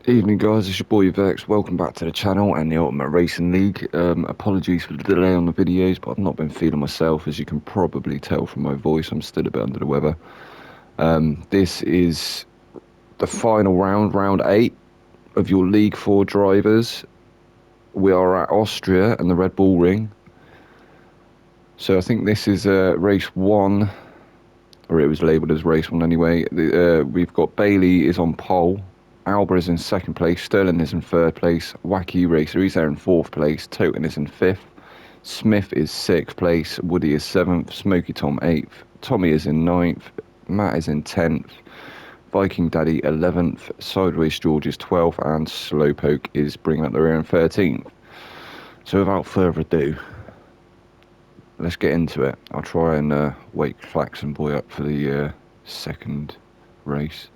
Evening guys, it's your boy Vex. Welcome back to the channel and the Ultimate Racing League. Apologies for the delay on the videos, but I've not been feeling myself, as you can probably tell from my voice. I'm still a bit under the weather. This is the final round, round 8 of your League 4 drivers. We are at Austria and the Red Bull Ring. So I think this is race 1, or it was labelled as race 1 anyway. We've got Bailey is on pole. Alba is in 2nd place, Sterling is in 3rd place, Wacky Racer, he's there in 4th place, Toten is in 5th, Smith is 6th place, Woody is 7th, Smoky Tom 8th, Tommy is in 9th, Matt is in 10th, Viking Daddy 11th, Sideways George is 12th, and Slowpoke is bringing up the rear in 13th. So without further ado, let's get into it. I'll try and wake Flaxen Boy up for the second race.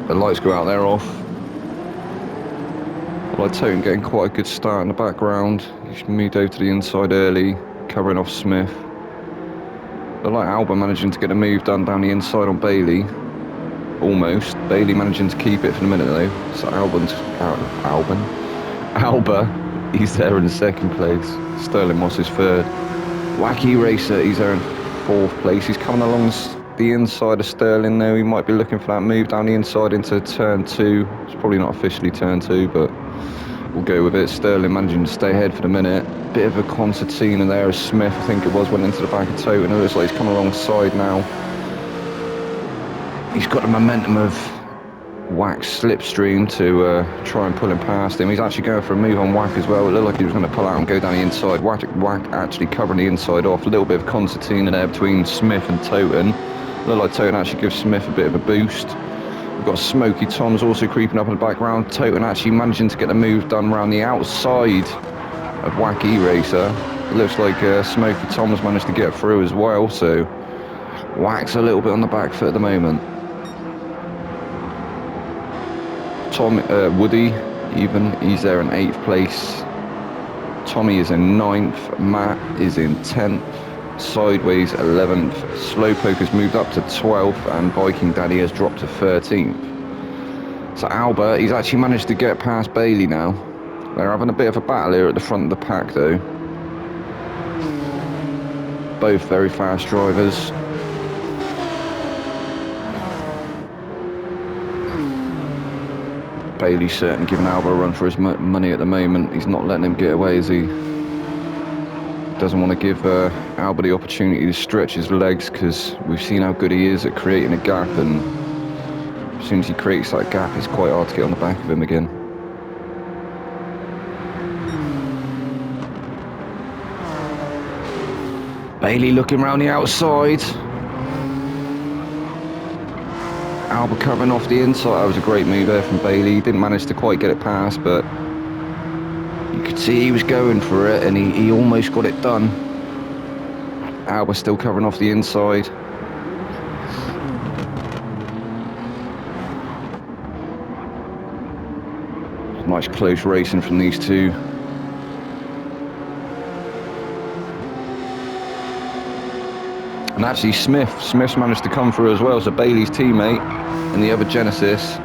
The lights go out there off. I like Toten getting quite a good start in the background. He's moved over to the inside early, covering off Smith. I like Alba managing to get a move done down the inside on Bailey. Almost. Bailey managing to keep it for the minute though. So Alba, he's there in 2nd place. Sterling Moss is 3rd. Wacky Racer, he's there in 4th place. He's coming along the inside of Sterling now. He might be looking for that move down the inside into turn 2. It's probably not officially turn 2, but we'll go with it. Sterling managing to stay ahead for the minute. Bit of a concertina there as Smith, I think it was, went into the back of Toten. It looks like he's coming alongside now. He's got the momentum of Wack's slipstream to try and pull him past him. He's actually going for a move on Wack as well. It looked like he was going to pull out and go down the inside. Wack actually covering the inside off. A little bit of concertina there between Smith and Toten. Looked like Toten actually gives Smith a bit of a boost. We've got Smoky Tom's also creeping up in the background. Toten actually managing to get the move done around the outside of Wacky Racer. It looks like Smoky Tom's managed to get through as well, so Wack's a little bit on the back foot at the moment. Woody, even, he's there in 8th place. Tommy is in 9th. Matt is in 10th. Sideways 11th, Slowpoke has moved up to 12th, and Viking Daddy has dropped to 13th. So Alba, he's actually managed to get past Bailey now. They're having a bit of a battle here at the front of the pack though. Both very fast drivers. Bailey's certainly giving Alba a run for his money at the moment. He's not letting him get away, is he? Doesn't want to give Alba the opportunity to stretch his legs, because we've seen how good he is at creating a gap, and as soon as he creates that gap, it's quite hard to get on the back of him again. Bailey looking around the outside. Alba covering off the inside. That was a great move there from Bailey. He didn't manage to quite get it past, but you could see he was going for it, and he almost got it done. Alba still covering off the inside. Nice close racing from these two. And actually Smith's managed to come through as well, so Bailey's teammate in the other Genesis,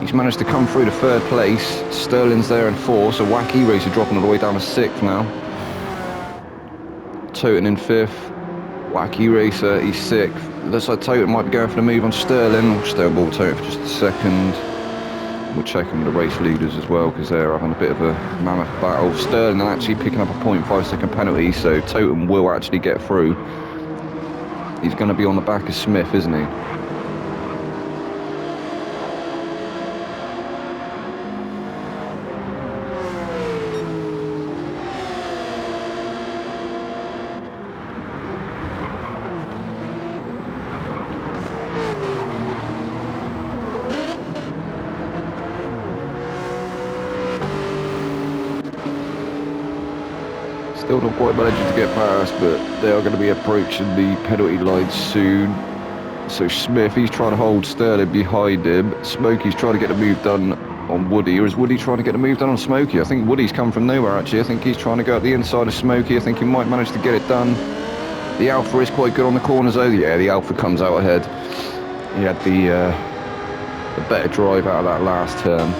he's managed to come through to 3rd place. Sterling's there in 4th, so Wacky Racer dropping all the way down to 6th now. Toten in 5th. Wacky Racer, he's 6th. Looks like Toten might be going for the move on Sterling. We'll stay on board Toten for just a second. We'll check in with the race leaders as well, because they're having a bit of a mammoth battle. Sterling actually picking up a 0.5-second penalty, so Toten will actually get through. He's going to be on the back of Smith, isn't he? Still not quite managing to get past, but they are going to be approaching the penalty line soon. So Smith, he's trying to hold Sterling behind him. Smokey's trying to get a move done on Woody, or is Woody trying to get a move done on Smokey? I think Woody's come from nowhere actually. I think he's trying to go up the inside of Smokey. I think he might manage to get it done. The Alpha is quite good on the corners though. Yeah, the Alpha comes out ahead. He had the a better drive out of that last turn.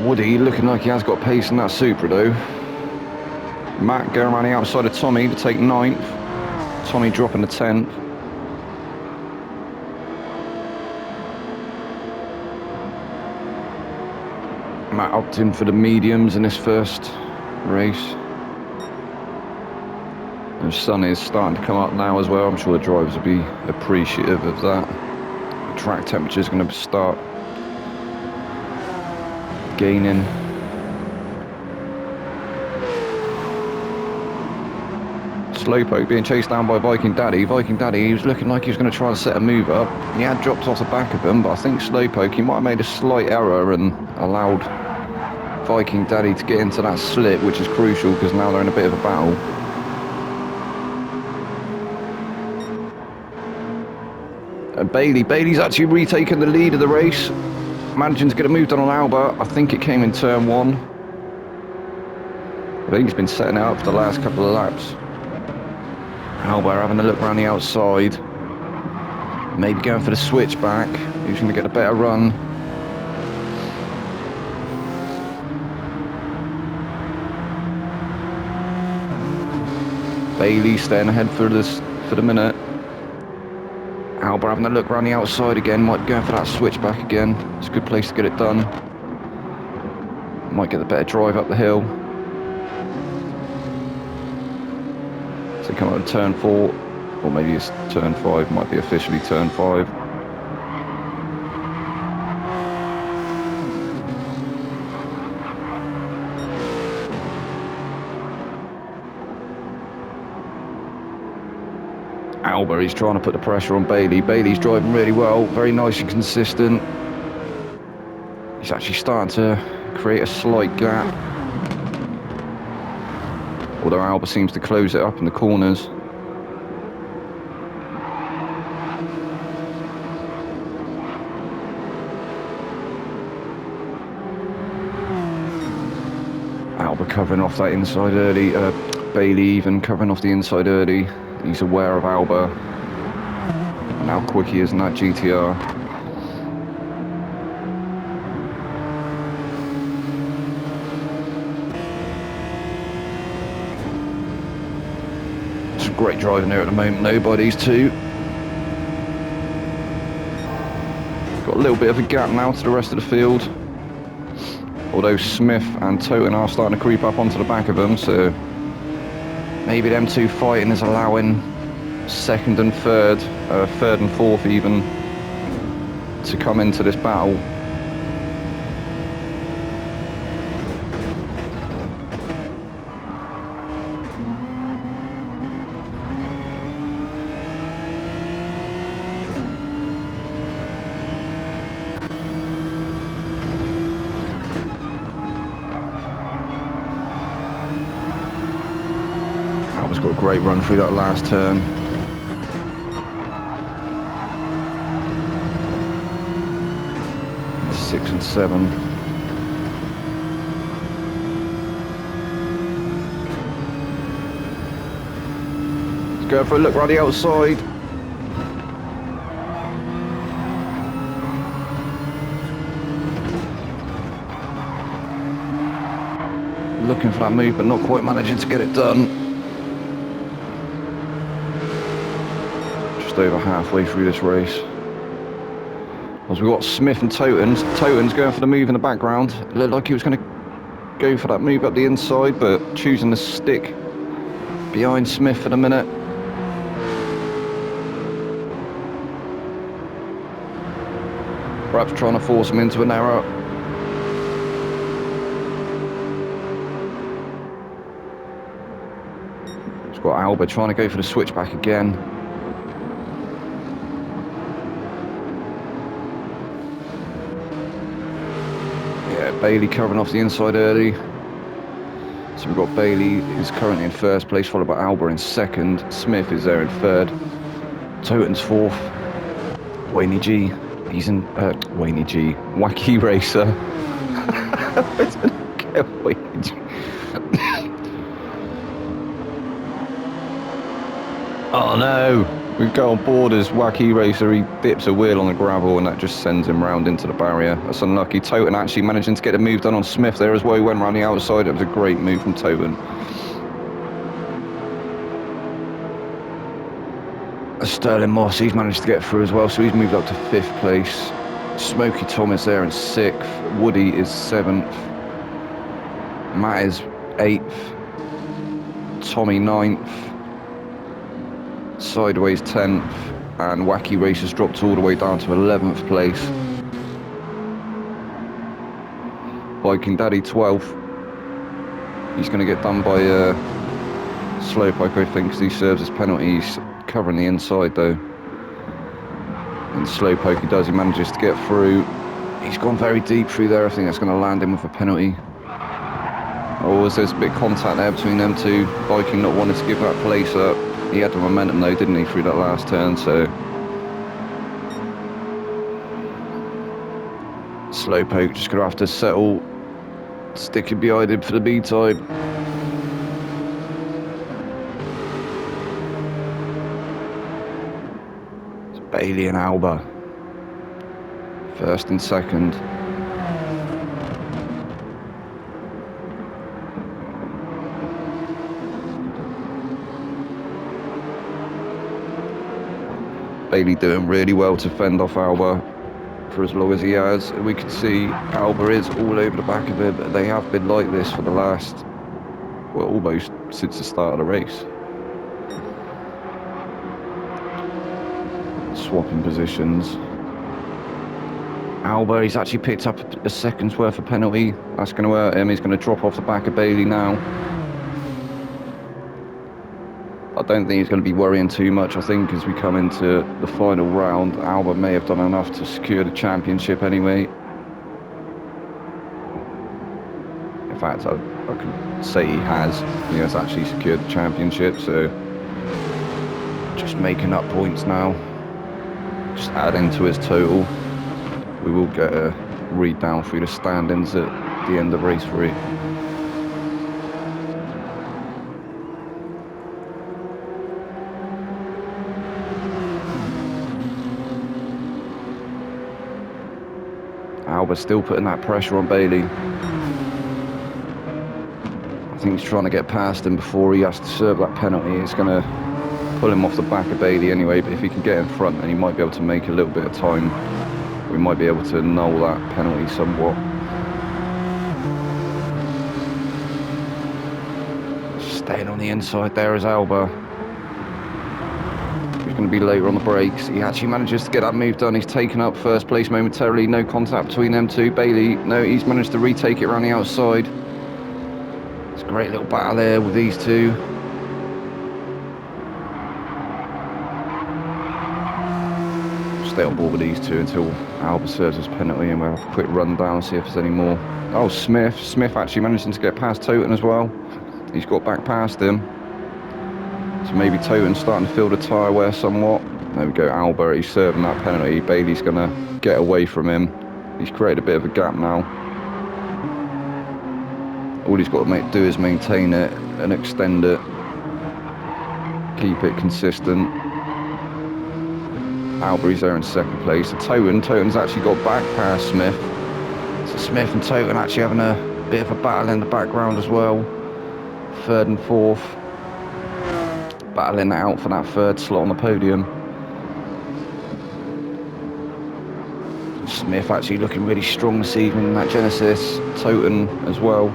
Woody looking like he has got pace in that Supra though. Matt going around the outside of Tommy to take 9th. Tommy dropping the 10th. Matt opted in for the mediums in this first race. And the sun is starting to come up now as well. I'm sure the drivers will be appreciative of that. The track temperature is going to start gaining. Slowpoke being chased down by Viking Daddy. Viking Daddy, he was looking like he was going to try and set a move up. He had dropped off the back of him, but I think Slowpoke, he might have made a slight error and allowed Viking Daddy to get into that slip, which is crucial because now they're in a bit of a battle. And Bailey's actually retaken the lead of the race, managing to get a move done on Alba. I think it came in turn 1. Bailey's been setting it up for the last couple of laps. Alba having a look around the outside, maybe going for the switchback. Who's going to get a better run? Bailey staying ahead for the minute. Alba having a look around the outside again, might be going for that switchback again. It's a good place to get it done. Might get the better drive up the hill. So come out of turn 4, or maybe it's turn 5, might be officially turn 5. Alba, he's trying to put the pressure on Bailey. Bailey's driving really well, very nice and consistent. He's actually starting to create a slight gap. Although Alba seems to close it up in the corners. Alba covering off that inside early. Bailey even covering off the inside early. He's aware of Alba and how quick he is in that GTR. It's great driving there at the moment, nobody's too. Got a little bit of a gap now to the rest of the field. Although Smith and Toten are starting to creep up onto the back of them, so maybe them two fighting is allowing second and third and fourth even, to come into this battle. Alba's got a great run through that last turn. Six and 7. Let's go for a look around the outside. Looking for that move, but not quite managing to get it done. Just over halfway through this race. As we've got Smith and Toten's going for the move in the background. It looked like he was going to go for that move up the inside, but choosing to stick behind Smith for the minute. Perhaps trying to force him into an error. It's got Alba trying to go for the switchback again. Bailey covering off the inside early. So we've got Bailey, who's currently in first place, followed by Alba in second. Smith is there in third. Toten's fourth. Wayne G, he's in, Wayne G, Wacky Racer. It's gonna get weird. Oh no! We go on board as Wacky Racer, he dips a wheel on the gravel and that just sends him round into the barrier. That's unlucky. Toten actually managing to get a move done on Smith there as well. He went round the outside. It was a great move from Toten. Sterling Moss, he's managed to get through as well, so he's moved up to 5th place. Smokey Thomas there in 6th. Woody is 7th. Matt is 8th. Tommy 9th. Sideways 10th. And Wacky Racers dropped all the way down to 11th place. Viking Daddy 12th. He's going to get done by Slowpoke, I think, because he serves his penalties. Covering the inside though. And Slowpoke he does, he manages to get through. He's gone very deep through there. I think that's going to land him with a penalty. Oh, there's a bit of contact there between them two. Viking not wanting to give that place up. He had the momentum though, didn't he, through that last turn, so. Slowpoke just going to have to settle. Sticking behind him for the meantime. Bailey and Alba, 1st and 2nd. Bailey doing really well to fend off Alba for as long as he has. We can see Alba is all over the back of him. They have been like this for the last, well, almost since the start of the race. Swapping positions. Alba, he's actually picked up a second's worth of penalty. That's going to hurt him. He's going to drop off the back of Bailey now. I don't think he's going to be worrying too much. I think as we come into the final round, Alba may have done enough to secure the championship anyway. In fact, I can say he has. He has actually secured the championship, so just making up points now. Just adding to his total. We will get a read down through the standings at the end of race 3. Alba still putting that pressure on Bailey. I think he's trying to get past him before he has to serve that penalty. It's going to pull him off the back of Bailey anyway, but if he can get in front, then he might be able to make a little bit of time. We might be able to null that penalty somewhat. Staying on the inside there is Alba. He's going to be later on the brakes. He actually manages to get that move done. He's taken up 1st place momentarily. No contact between them two. Bailey, no, he's managed to retake it around the outside. It's a great little battle there with these two. Stay on board with these two until Alba serves his penalty, and we'll have a quick run down, see if there's any more. Oh, Smith actually managing to get past Toten as well. He's got back past him. So maybe Toten's starting to feel the tyre wear somewhat. There we go, Alba, he's serving that penalty. Bailey's going to get away from him. He's created a bit of a gap now. All he's got to do is maintain it and extend it. Keep it consistent. Alba, he's there in 2nd place. So Toten's actually got back past Smith. So Smith and Toten actually having a bit of a battle in the background as well. 3rd and 4th. Battling out for that 3rd slot on the podium. Smith actually looking really strong this evening in that Genesis. Toten as well.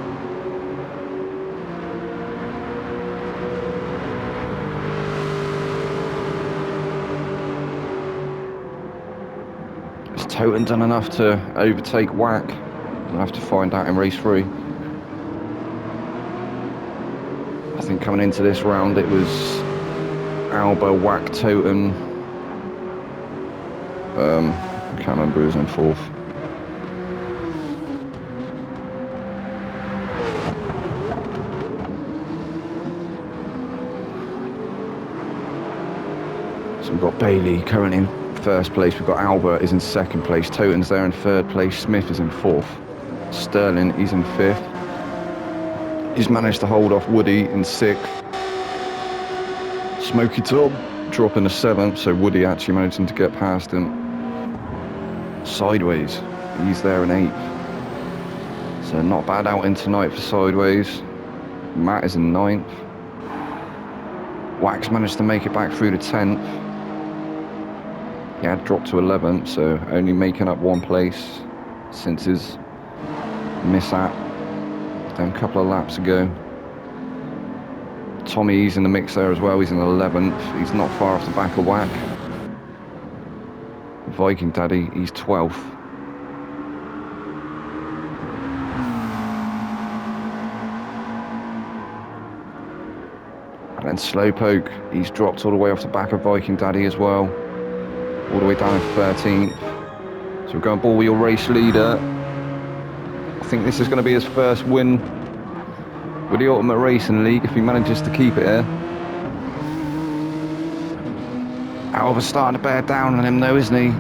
Has Toten done enough to overtake Whack? We'll have to find out in race 3. I think coming into this round it was Alba, Whack, Toten. I can't remember who was in 4th. So we've got Bailey currently in 1st place. We've got Alba is in 2nd place. Toten's there in 3rd place. Smith is in 4th. Sterling, he's in 5th. He's managed to hold off Woody in 6th. Smoky Tom dropping to 7th, so Woody actually managing to get past him. Sideways, he's there in 8th. So not bad outing tonight for Sideways. Matt is in 9th. Wax managed to make it back through to 10th. He had dropped to 11th, so only making up 1 place since his mishap a couple of laps ago. Tommy's in the mix there as well, he's in 11th. He's not far off the back of Whack. Viking Daddy, he's 12th. And then Slowpoke, he's dropped all the way off the back of Viking Daddy as well. All the way down in 13th. So we're going ball your race leader. I think this is going to be his first win with the Ultimate Racing League if he manages to keep it here. Alva's starting to bear down on him though, isn't he?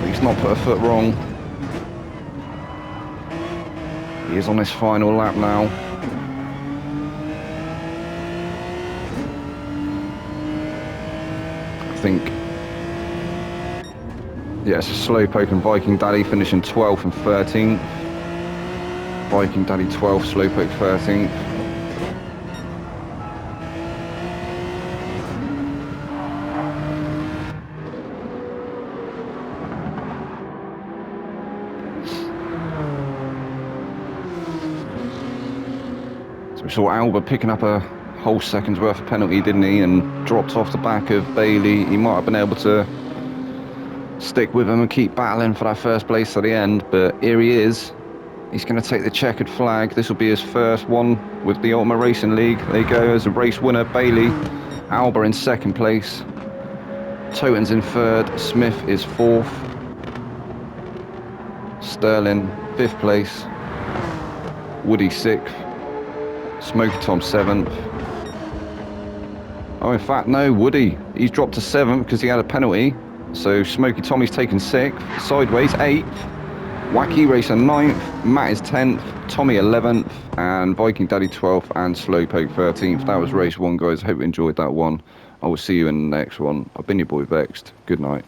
He's not put a foot wrong. He is on his final lap now. I think, yeah, it's a Slowpoke and Viking Daddy finishing 12th and 13th. Viking Daddy 12th, Slowpoke 13th. So we saw Alba picking up a whole second's worth of penalty, didn't he? And dropped off the back of Bailey. He might have been able to stick with him and keep battling for that first place at the end, but here he is. He's going to take the checkered flag. This will be his first one with the Ultimate Racing League. There you go, as a race winner, Bailey. Alba in 2nd place. Toten's in 3rd. Smith is 4th. Sterling 5th place. Woody 6th. Smoky Tom 7th. Oh, in fact, no, Woody. He's dropped to 7th because he had a penalty. So Smoky Tommy's taken 6th. Sideways 8th. Wacky Racer 9th. Matt is 10th. Tommy 11th. And Viking Daddy 12th. And Slowpoke 13th. That was race 1, guys. I hope you enjoyed that one. I will see you in the next one. I've been your boy Vexed. Good night.